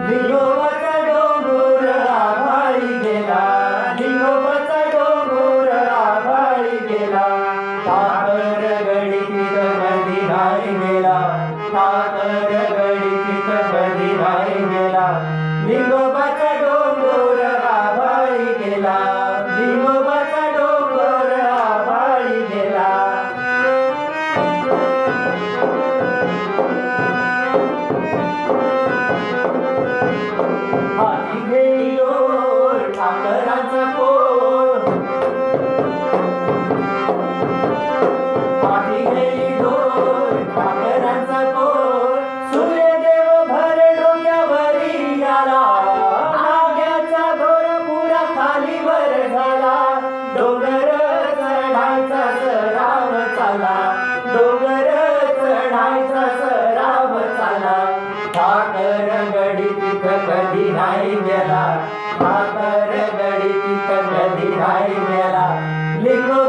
लिंगोबाचा डोंगर आभाळी गेला, लिंगोबाचा डोंगर आभाळी गेला, ठाकर गडी तिथं कधी नाही गेला, ठाकर गडी तिथं कधी नाही गेला, लिंगोबाचा डोंगर आभाळी गेला, लिंगोबाचा डोंगर आभाळी गेला. हाती घेई ओर ठाकरांचा पोर, हाती घेई डोर ठाकरांचा पोर, सूर्यदेव भर डोक्यावरी आला, नाग्याचा दोर पुरा खालीवर झाला, डोंगर चढायचा सराव चाला, डोंगर चढायचा सराव चाला, ठाकर गडी तिथं कधी नाही गेला, ठाकर गडी तिथं कधी नाही गेला, लिंगो